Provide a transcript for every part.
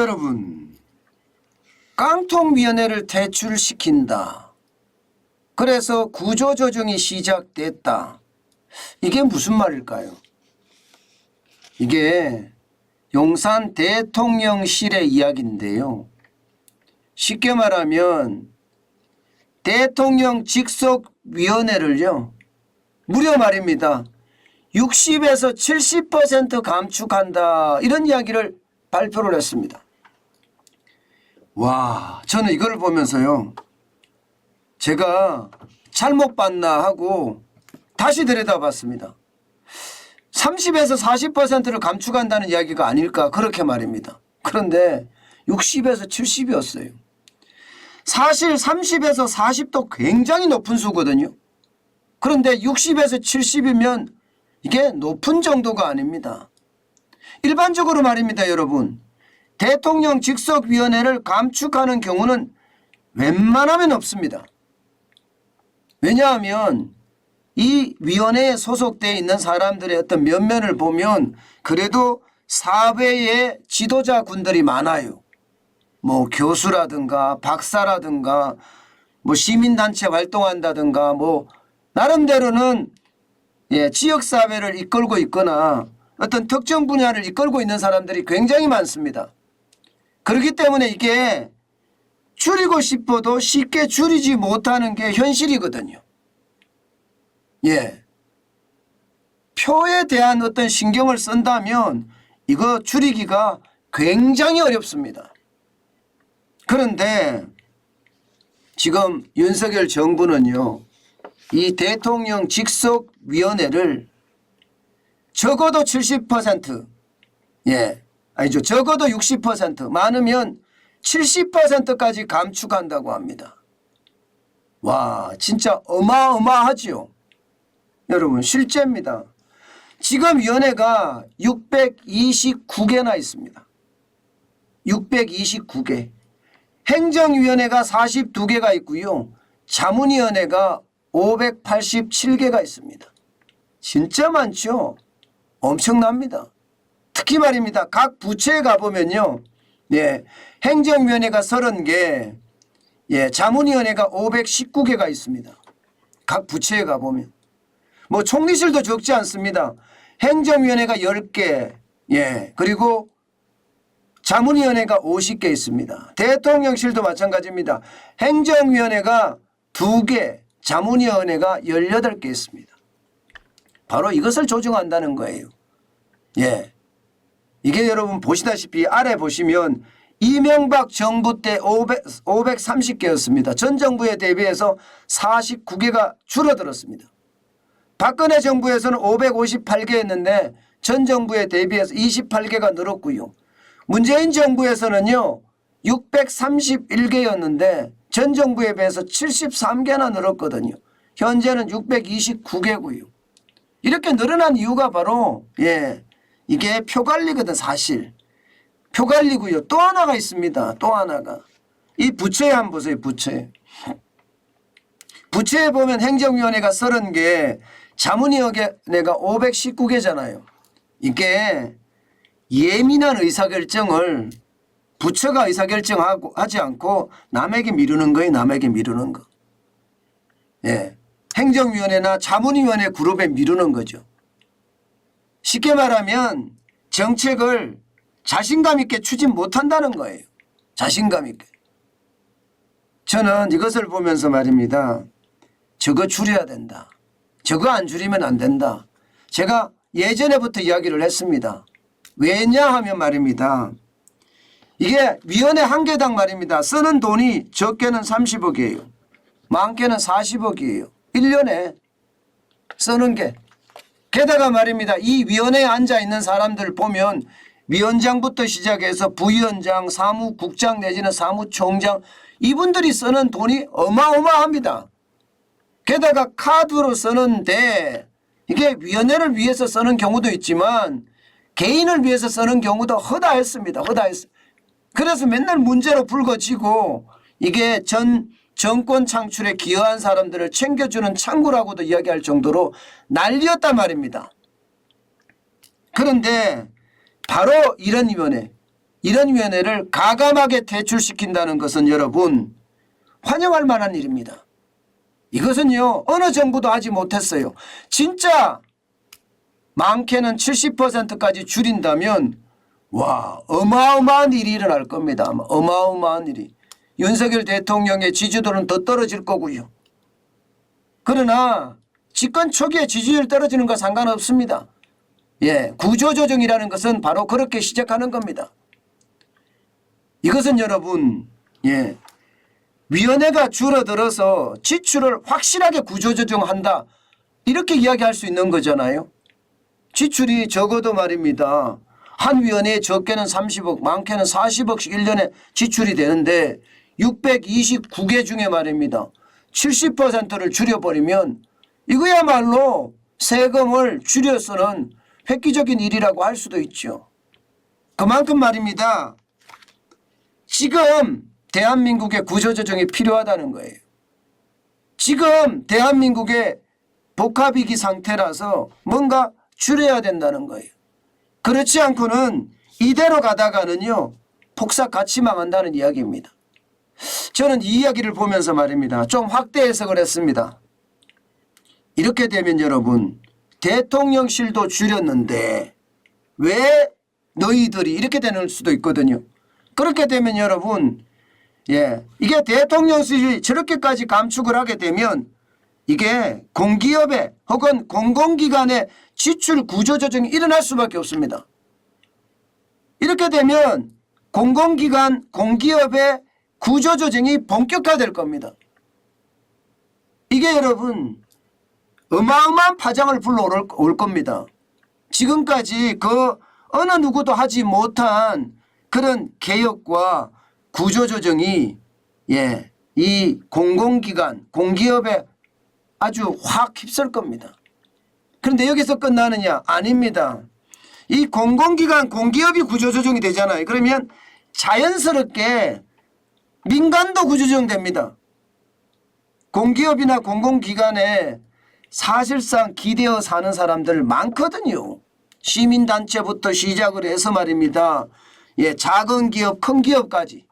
여러분, 깡통위원회를 퇴출시킨다. 그래서 구조조정이 시작됐다. 이게 무슨 말일까요? 이게 용산 대통령실의 이야기인데요. 쉽게 말하면 대통령 직속위원회를요, 무려 말입니다, 60에서 70% 감축한다. 이런 이야기를 발표를 했습니다. 와, 저는 이걸 보면서요, 제가 잘못 봤나 하고 다시 들여다봤습니다. 30에서 40%를 감축한다는 이야기가 아닐까, 그렇게 말입니다. 그런데 60에서 70이었어요. 사실 30에서 40도 굉장히 높은 수거든요. 그런데 60에서 70이면 이게 높은 정도가 아닙니다. 일반적으로 말입니다, 여러분. 대통령 직속위원회를 감축하는 경우는 웬만하면 없습니다. 왜냐하면 이 위원회에 소속되어 있는 사람들의 어떤 면면을 보면 그래도 사회의 지도자군들이 많아요. 뭐 교수라든가 박사라든가 뭐 시민단체 활동한다든가 뭐 나름대로는 지역사회를 이끌고 있거나 어떤 특정 분야를 이끌고 있는 사람들이 굉장히 많습니다. 그렇기 때문에 이게 줄이고 싶어도 쉽게 줄이지 못하는 게 현실이거든요. 표에 대한 어떤 신경을 쓴다면 이거 줄이기가 굉장히 어렵습니다. 그런데 지금 윤석열 정부는요, 이 대통령 직속위원회를 적어도 70%, 아니죠, 적어도 60%, 많으면 70%까지 감축한다고 합니다. 와, 진짜 어마어마하지요. 여러분, 실제입니다. 지금 위원회가 629개나 있습니다. 629개. 행정위원회가 42개가 있고요. 자문위원회가 587개가 있습니다. 진짜 많죠? 엄청납니다. 특히 말입니다, 각 부처에 가보면요, 행정위원회가 30개, 자문위원회가 519개가 있습니다. 각 부처에 가보면. 뭐 총리실도 적지 않습니다. 행정위원회가 10개, 그리고 자문위원회가 50개 있습니다. 대통령실도 마찬가지입니다. 행정위원회가 2개, 자문위원회가 18개 있습니다. 바로 이것을 조정한다는 거예요. 이게 여러분 보시다시피 아래 보시면 이명박 정부 때 530개였습니다. 전 정부에 대비해서 49개가 줄어들었습니다. 박근혜 정부에서는 558개였는데 전 정부에 대비해서 28개가 늘었고요. 문재인 정부에서는요 631개였는데 전 정부에 비해서 73개나 늘었거든요. 현재는 629개고요. 이렇게 늘어난 이유가 바로 이게 표관리거든. 사실 표관리고요. 또 하나가 있습니다. 또 하나가 이 부처에 한번 보세요. 부처에 보면 행정위원회가 30개, 자문위원회가 519개잖아요. 이게 예민한 의사결정을 부처가 의사결정하고 하지 않고 남에게 미루는 거예요. 남에게 미루는 거. 행정위원회나 자문위원회 그룹에 미루는 거죠. 쉽게 말하면 정책을 자신감 있게 추진 못한다는 거예요. 자신감 있게. 저는 이것을 보면서 말입니다, 저거 줄여야 된다. 저거 안 줄이면 안 된다. 제가 예전에부터 이야기를 했습니다. 왜냐하면 말입니다, 이게 위원회 한 개당 말입니다, 쓰는 돈이 적게는 30억이에요. 많게는 40억이에요. 1년에 쓰는 게. 게다가 말입니다, 이 위원회에 앉아 있는 사람들 보면 위원장부터 시작해서 부위원장, 사무국장 내지는 사무총장, 이분들이 쓰는 돈이 어마어마합니다. 게다가 카드로 쓰는데 이게 위원회를 위해서 쓰는 경우도 있지만 개인을 위해서 쓰는 경우도 허다했습니다. 허다했어요. 그래서 맨날 문제로 불거지고 이게 정권 창출에 기여한 사람들을 챙겨주는 창구라고도 이야기할 정도로 난리였단 말입니다. 그런데 바로 이런 위원회, 이런 위원회를 가감하게 퇴출시킨다는 것은 여러분 환영할 만한 일입니다. 이것은요 어느 정부도 하지 못했어요. 진짜 많게는 70%까지 줄인다면 와 어마어마한 일이 일어날 겁니다. 어마어마한 일이. 윤석열 대통령의 지지도는 더 떨어질 거고요. 그러나 집권 초기에 지지율 떨어지는 거 상관없습니다. 예, 구조조정이라는 것은 바로 그렇게 시작하는 겁니다. 이것은 여러분 위원회가 줄어들어서 지출을 확실하게 구조조정한다 이렇게 이야기할 수 있는 거잖아요. 지출이 적어도 말입니다. 한 위원회에 적게는 30억 많게는 40억씩 1년에 지출이 되는데 629개 중에 말입니다. 70%를 줄여버리면 이거야말로 세금을 줄여 쓰는 획기적인 일이라고 할 수도 있죠. 그만큼 말입니다. 지금 대한민국의 구조조정이 필요하다는 거예요. 지금 대한민국의 복합위기 상태라서 뭔가 줄여야 된다는 거예요. 그렇지 않고는 이대로 가다가는요 폭삭 같이 망한다는 이야기입니다. 저는 이 이야기를 보면서 말입니다. 좀 확대 해석을 했습니다. 이렇게 되면 여러분 대통령실도 줄였는데 왜 너희들이 이렇게 되는 수도 있거든요. 그렇게 되면 여러분 이게 대통령실이 저렇게까지 감축을 하게 되면 이게 공기업에 혹은 공공기관의 지출 구조조정이 일어날 수밖에 없습니다. 이렇게 되면 공공기관 공기업의 구조조정이 본격화될 겁니다. 이게 여러분 어마어마한 파장을 불러올 겁니다. 지금까지 그 어느 누구도 하지 못한 그런 개혁과 구조조정이 이 공공기관 공기업에 아주 확 휩쓸 겁니다. 그런데 여기서 끝나느냐? 아닙니다. 이 공공기관 공기업이 구조조정이 되잖아요. 그러면 자연스럽게 민간도 구조조정됩니다. 공기업이나 공공기관에 사실상 기대어 사는 사람들 많거든요. 시민단체부터 시작을 해서 말입니다. 작은 기업 큰 기업까지.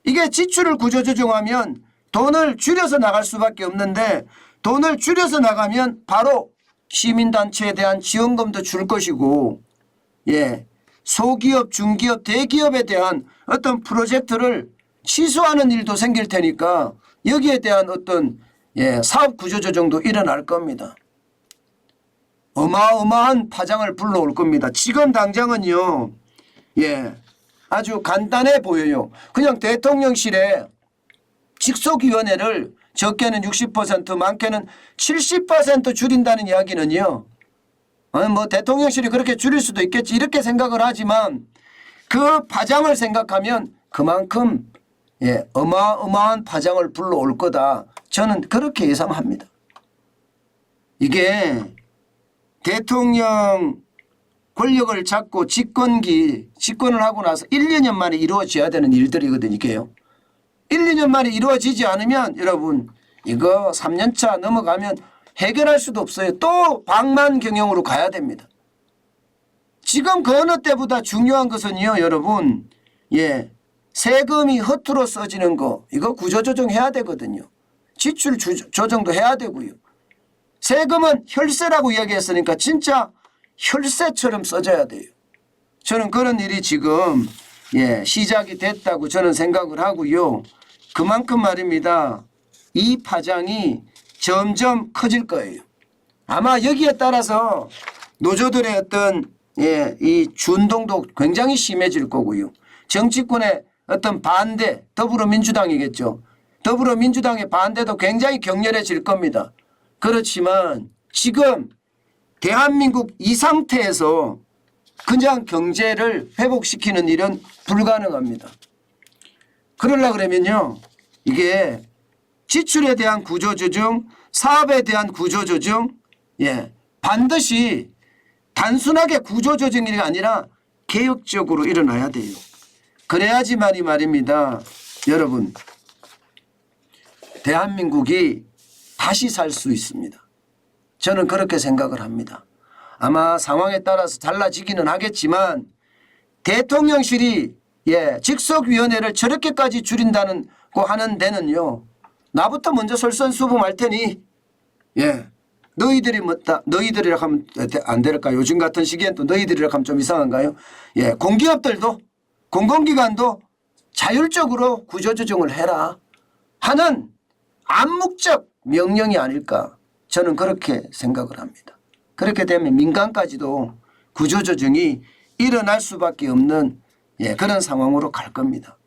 이게 지출을 구조조정하면 돈을 줄여서 나갈 수밖에 없는데 돈을 줄여서 나가면 바로 시민단체에 대한 지원금도 줄 것이고 소기업 중기업 대기업에 대한 어떤 프로젝트를 취소하는 일도 생길 테니까 여기에 대한 어떤 사업 구조조정도 일어날 겁니다. 어마어마한 파장을 불러올 겁니다. 지금 당장은요 아주 간단해 보여요. 그냥 대통령실에 직속위원회를 적게는 60% 많게는 70% 줄인다는 이야기는요 뭐 대통령실이 그렇게 줄일 수도 있겠지 이렇게 생각을 하지만 그 파장을 생각하면 그만큼 어마어마한 파장을 불러올 거다. 저는 그렇게 예상합니다. 이게 대통령 권력을 잡고 집권을 하고 나서 1, 2년 만에 이루어져야 되는 일들이거든요. 이게요. 1, 2년 만에 이루어지지 않으면 여러분 이거 3년차 넘어가면 해결할 수도 없어요. 또 방만 경영으로 가야 됩니다. 지금 그 어느 때보다 중요한 것은요. 여러분 세금이 허투루 써지는 거 이거 구조조정해야 되거든요. 지출 조정도 해야 되고요. 세금은 혈세라고 이야기했으니까 진짜 혈세처럼 써져야 돼요. 저는 그런 일이 지금 시작이 됐다고 저는 생각을 하고요. 그만큼 말입니다. 이 파장이 점점 커질 거예요. 아마 여기에 따라서 노조들의 어떤 이 준동도 굉장히 심해질 거고요. 정치권의 어떤 반대 더불어민주당이겠죠. 더불어민주당의 반대도 굉장히 격렬해질 겁니다. 그렇지만 지금 대한민국 이 상태에서 그냥 경제를 회복시키는 일은 불가능합니다. 그러려고 그러면요. 이게 지출에 대한 구조조정, 사업에 대한 구조조정 반드시 단순하게 구조조정이 아니라 개혁적으로 일어나야 돼요. 그래야지만이 말입니다. 여러분 대한민국이 다시 살 수 있습니다. 저는 그렇게 생각을 합니다. 아마 상황에 따라서 달라지기는 하겠지만 대통령실이 직속위원회를 저렇게까지 줄인다는 거 하는 데는요. 나부터 먼저 솔선수범할 테니 너희들이라 하면 안 될까? 요즘 같은 시기엔 또 너희들이라 하면 좀 이상한가요? 공기업들도 공공기관도 자율적으로 구조조정을 해라 하는 암묵적 명령이 아닐까 저는 그렇게 생각을 합니다. 그렇게 되면 민간까지도 구조조정이 일어날 수밖에 없는 그런 상황으로 갈 겁니다.